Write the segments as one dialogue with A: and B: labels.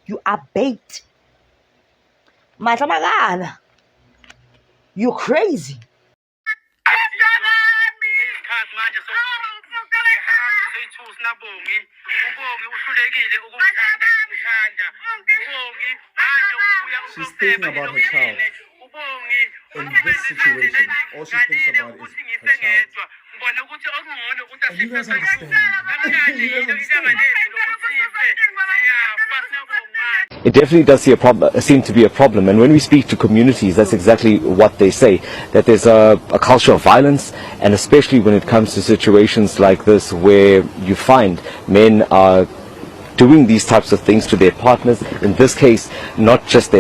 A: You are bait. Matamagana. You're crazy.
B: She's thinking about her child. In this situation, all she thinks about is her child. And you guys understand. You guys understand.
C: It definitely does seem to be a problem. And when we speak to communities, that's exactly what they say, that there's a culture of violence, and especially when it comes to situations like this where you find men are doing these types of things to their partners. In this case, not just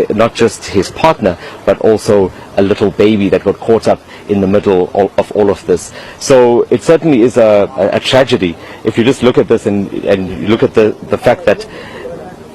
C: his partner, but also a little baby that got caught up in the middle of all of this. So it certainly is a tragedy. If you just look at this and you look at the fact that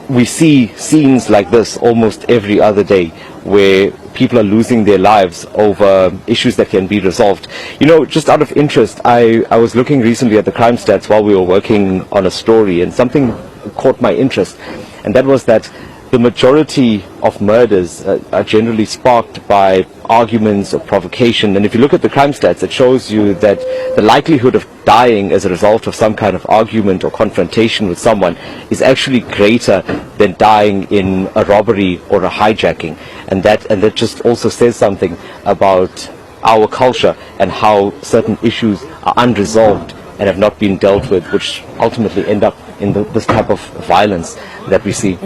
C: we see scenes like this almost every other day, where people are losing their lives over issues that can be resolved. You know, just out of interest, I was looking recently at the crime stats while we were working on a story, and something caught my interest, and that was that the majority of murders are generally sparked by arguments or provocation. And if you look at the crime stats, it shows you that the likelihood of dying as a result of some kind of argument or confrontation with someone is actually greater than dying in a robbery or a hijacking. And that just also says something about our culture and how certain issues are unresolved and have not been dealt with, which ultimately end up in this type of violence that we see.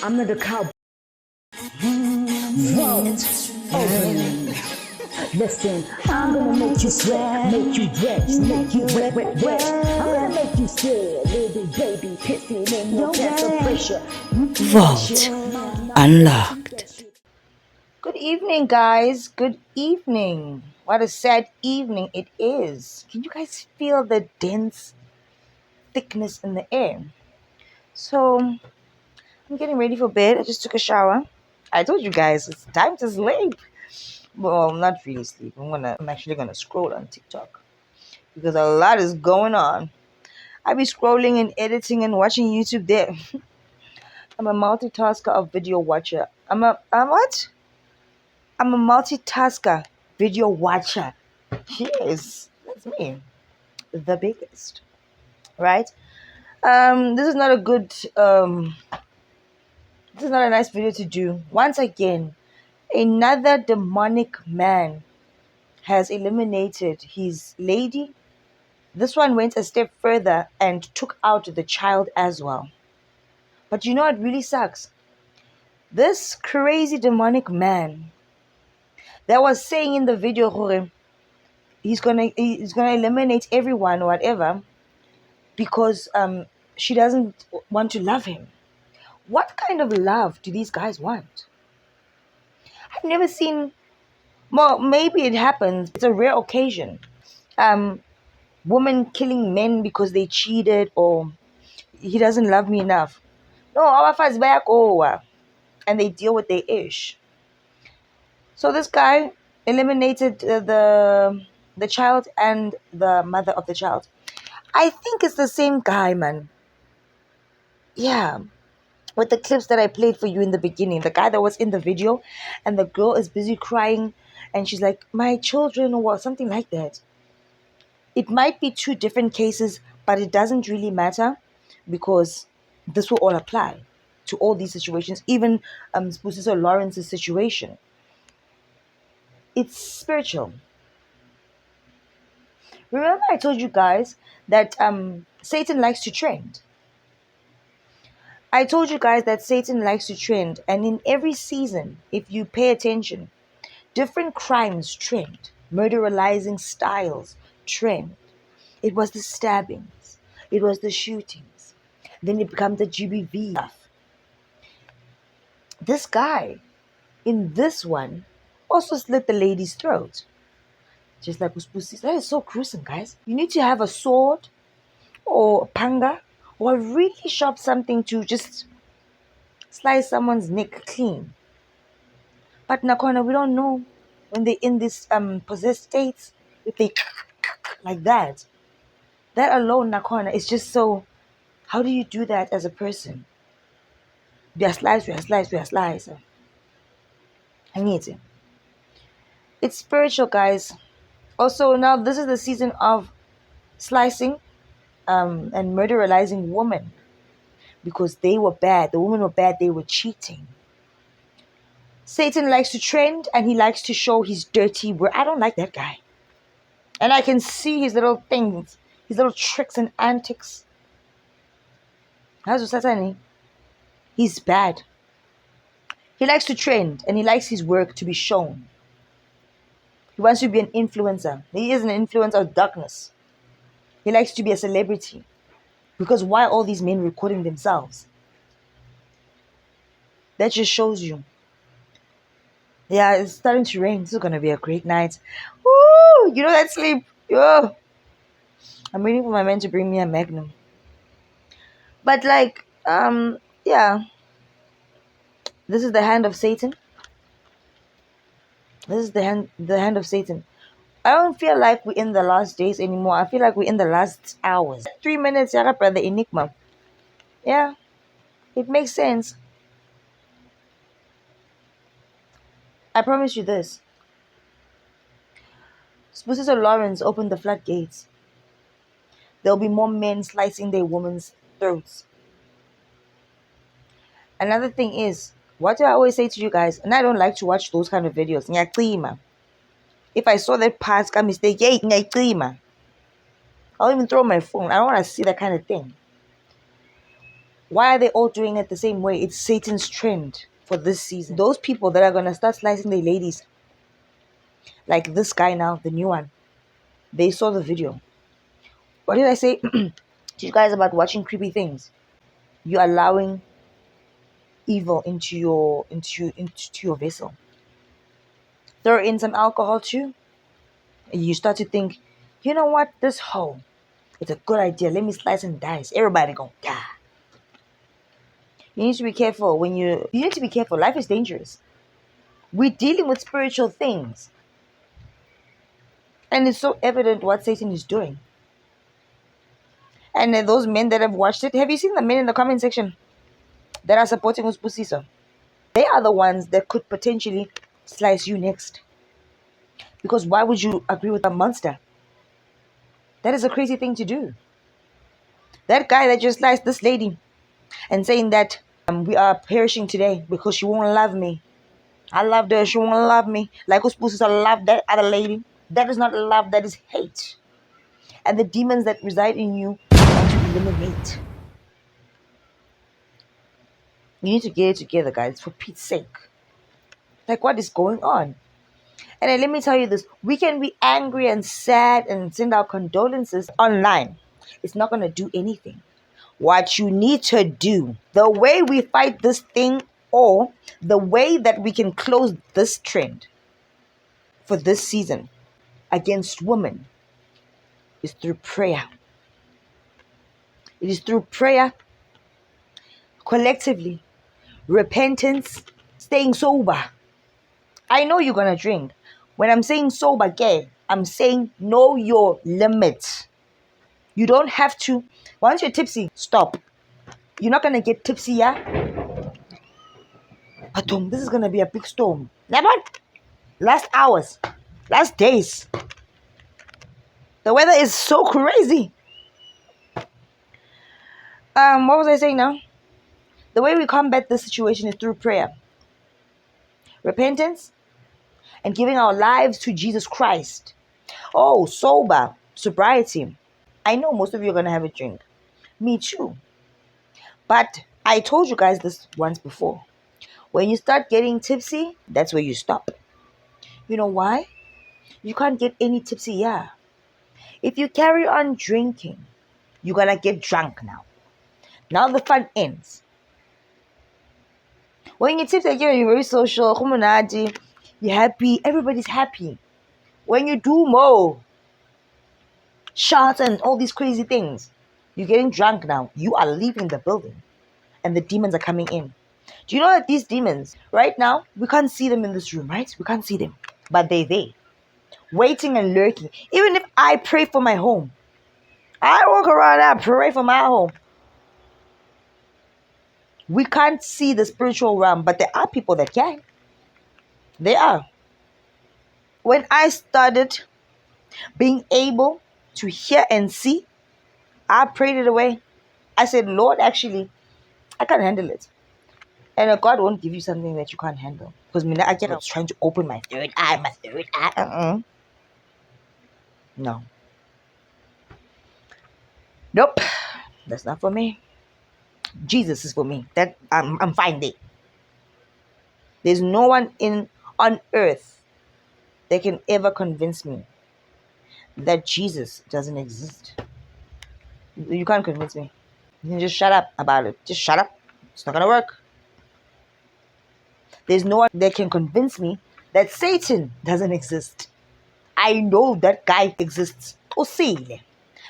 A: I'm not a cow. Vote. Open. Listen, I'm gonna make you sweat, make you wet, make you wet, wet, wet. I'm gonna make you scared, little baby, pissing in your cancer pressure.
D: Vault unlocked.
A: Good evening, guys. Good evening. What a sad evening it is. Can you guys feel the dense thickness in the air? So, I'm getting ready for bed. I just took a shower. I told you guys it's time to sleep. Well, not really sleep. I'm actually gonna scroll on TikTok because a lot is going on. I be scrolling and editing and watching YouTube there. I'm a multitasker of video watcher. I'm what? I'm a multitasker video watcher. Yes, that's me. The biggest. Right? This is not a good this is not a nice video to do. Once again, another demonic man has eliminated his lady. This one went a step further and took out the child as well. But you know what really sucks? This crazy demonic man that was saying in the video, he's gonna eliminate everyone or whatever because she doesn't want to love him. What kind of love do these guys want? I've never seen. Well, maybe it happens. It's a rare occasion. Women killing men because they cheated or he doesn't love me enough. No, our fights back over, and they deal with their ish. So this guy eliminated the child and the mother of the child. I think it's the same guy, man. Yeah, with the clips that I played for you in the beginning, the guy that was in the video, and the girl is busy crying, and she's like, "My children," or something like that. It might be two different cases, but it doesn't really matter because this will all apply to all these situations, even Spusiso Lawrence's situation. It's spiritual. Remember I told you guys that Satan likes to trend. I told you guys that Satan likes to trend, and in every season, if you pay attention, different crimes trend. Murderalizing styles trend. It was the stabbings. It was the shootings. Then it becomes the GBV stuff. This guy, in this one, also slit the lady's throat. Just like Uspusi. That is so gruesome, guys. You need to have a sword or a panga or really sharp something to just slice someone's neck clean. But Nakona, we don't know when they're in this possessed states, if they like that. That alone, Nakona, is just so How do you do that as a person? We are slice. I need it. It's spiritual, guys. Also, now this is the season of slicing and murderizing women because they were bad. The women were bad. They were cheating. Satan likes to trend and he likes to show his dirty work. I don't like that guy. And I can see his little things, his little tricks and antics. How's Satani? He's bad. He likes to trend and he likes his work to be shown. He wants to be an influencer. He is an influencer of darkness. He likes to be a celebrity. Because why all these men recording themselves? That just shows you. Yeah, it's starting to rain. This is going to be a great night. Woo! You know that sleep. Yo. I'm waiting for my man to bring me a Magnum. But yeah. This is the hand of Satan. This is the hand of Satan. I don't feel like we're in the last days anymore. I feel like we're in the last hours. 3 minutes, yeah, brother Enigma. Yeah, it makes sense. I promise you this. Professor Lawrence opened the floodgates. There'll be more men slicing their women's throats. Another thing is, what do I always say to you guys? And I don't like to watch those kind of videos. If I saw that pass by mistake, I'll even throw my phone. I don't want to see that kind of thing. Why are they all doing it the same way? It's Satan's trend for this season. Those people that are going to start slicing their ladies, like this guy now, the new one, they saw the video. What did I say to you guys about watching creepy things? You're allowing evil into your vessel. Throw in some alcohol too, and you start to think, you know what, this hoe, it's a good idea. Let me slice and dice. Everybody gonna die. You need to be careful you need to be careful. Life is dangerous. We're dealing with spiritual things. And it's so evident what Satan is doing. And those men that have watched it, have you seen the men in the comment section that are supporting Uspusiso? They are the ones that could potentially slice you next. Because why would you agree with a monster? That is a crazy thing to do. That guy that just sliced this lady and saying that we are perishing today because she won't love me. I loved her, she won't love me. Like Uspusiso loved that other lady. That is not love, that is hate. And the demons that reside in you want to eliminate. You need to get it together, guys, for Pete's sake. Like, what is going on? And then let me tell you this. We can be angry and sad and send our condolences online. It's not going to do anything. What you need to do, the way we fight this thing, or the way that we can close this trend for this season against women, is through prayer. It is through prayer, collectively, repentance, staying sober. I know you're going to drink. When I'm saying sober, gay, I'm saying know your limits. You don't have to. Once you're tipsy, stop. You're not going to get tipsy, yeah? But this is going to be a big storm. Never. Last hours. Last days. The weather is so crazy. What was I saying now? The way we combat this situation is through prayer, repentance, and giving our lives to Jesus Christ. Oh, sobriety. I know most of you are going to have a drink. Me too. But I told you guys this once before. When you start getting tipsy, that's where you stop. You know why? You can't get any tipsy, yeah. If you carry on drinking, you're going to get drunk now. Now the fun ends. When you tipsy, you're very social, you're happy, everybody's happy. When you do more shots and all these crazy things, you're getting drunk now. You are leaving the building and the demons are coming in. Do you know that these demons, right now, we can't see them in this room, right? We can't see them, but they're there, waiting and lurking. Even if I pray for my home, I walk around and I pray for my home. We can't see the spiritual realm, but there are people that can. They are. When I started being able to hear and see, I prayed it away. I said, Lord, actually, I can't handle it. And God won't give you something that you can't handle. Because I was trying to open my third eye. No. Nope. That's not for me. Jesus is for me. That I'm fine there. There's no one on earth that can ever convince me that Jesus doesn't exist. You can't convince me. You can just shut up about it. Just shut up. It's not gonna work. There's no one that can convince me that Satan doesn't exist. I know that guy exists.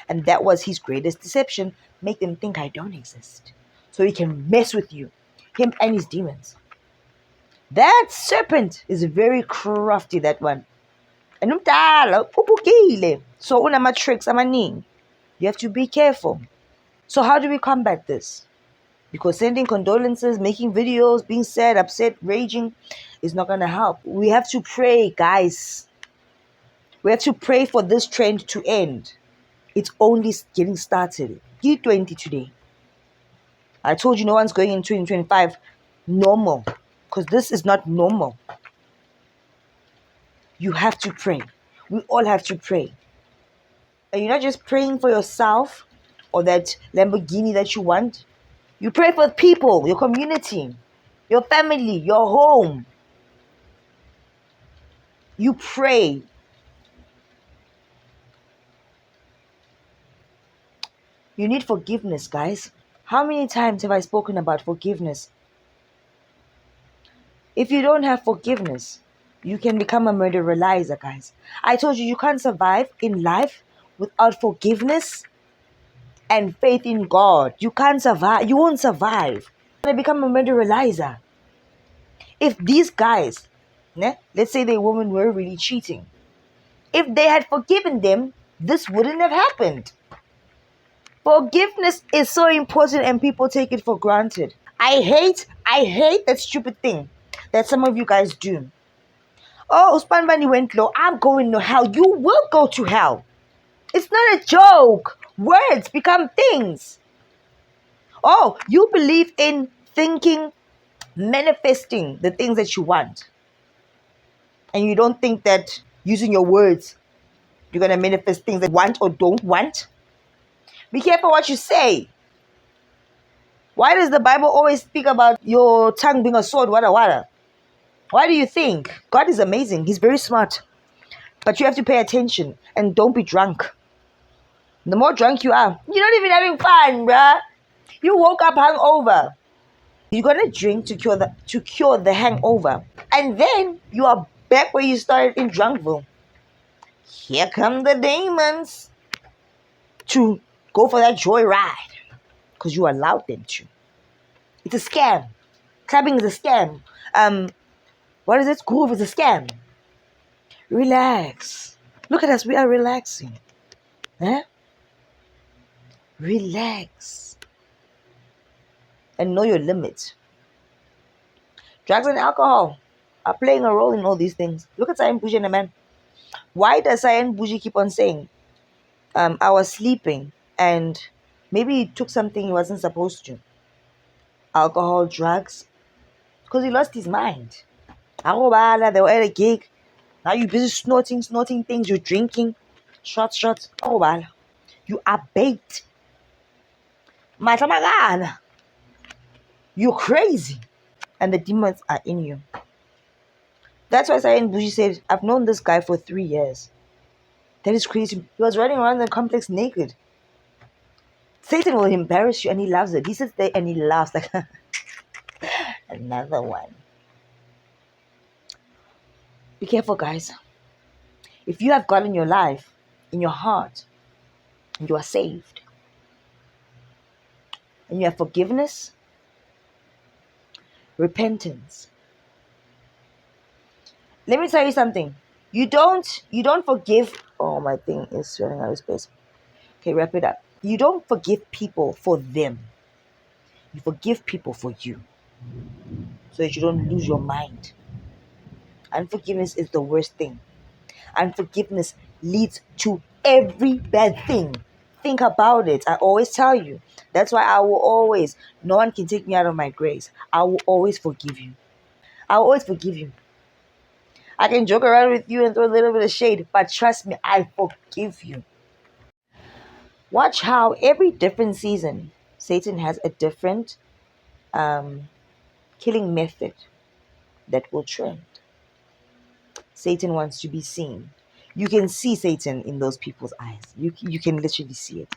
A: And that was his greatest deception. Make them think I don't exist. So he can mess with you. Him and his demons. That serpent is very crafty, that one. And so unama tricks amaning. You have to be careful. So how do we combat this? Because sending condolences, making videos, being sad, upset, raging is not going to help. We have to pray, guys. We have to pray for this trend to end. It's only getting started. G20 today. I told you no one's going in 2025 normal. Because this is not normal. You have to pray. We all have to pray. And you're not just praying for yourself or that Lamborghini that you want. You pray for people, your community, your family, your home. You pray. You need forgiveness, guys. How many times have I spoken about forgiveness? If you don't have forgiveness, you can become a murderer-lizer, guys. I told you can't survive in life without forgiveness and faith in God. You can't survive. You won't survive. You're going to become a murderer-lizer. If these guys, let's say the women were really cheating, if they had forgiven them, this wouldn't have happened. Forgiveness is so important and people take it for granted. I hate that stupid thing that some of you guys do. Oh, Uspanbani went low. I'm going to hell. You will go to hell. It's not a joke. Words become things. Oh, you believe in thinking, manifesting the things that you want. And you don't think that using your words, you're going to manifest things that you want or don't want. Be careful what you say. Why does the Bible always speak about your tongue being a sword? Wada? Why do you think? God is amazing. He's very smart. But you have to pay attention and don't be drunk. The more drunk you are, you're not even having fun, bruh. You woke up hungover. You're gonna drink to cure the hangover. And then you are back where you started in Drunkville. Here come the demons to go for that joy ride. Because you allowed them to. It's a scam. Clubbing is a scam. What is it? Groove is a scam. Relax. Look at us. We are relaxing. Relax. And know your limits. Drugs and alcohol are playing a role in all these things. Look at Sayan Bougie and the man. Why does Sayan Bougie keep on saying, I was sleeping and maybe he took something he wasn't supposed to? Alcohol, drugs. Because he lost his mind. They were at a gig. Now you're busy snorting things. You're drinking. Shots. You are bait. You're crazy. And the demons are in you. That's why Sayan Bougie said, I've known this guy for 3 years. That is crazy. He was running around the complex naked. Satan will embarrass you and he loves it. He sits there and he laughs like another one. Be careful, guys. If you have God in your life, in your heart, and you are saved, and you have forgiveness, repentance. Let me tell you something. You don't forgive. Oh, my thing is running out of space. Okay, wrap it up. You don't forgive people for them. You forgive people for you so that you don't lose your mind. Unforgiveness is the worst thing. Unforgiveness leads to every bad thing. Think about it. I always tell you. That's why I will always, no one can take me out of my grace. I will always forgive you. I will always forgive you. I can joke around with you and throw a little bit of shade, but trust me, I forgive you. Watch how every different season, Satan has a different killing method that will trend. Satan wants to be seen. You can see Satan in those people's eyes. You can literally see it.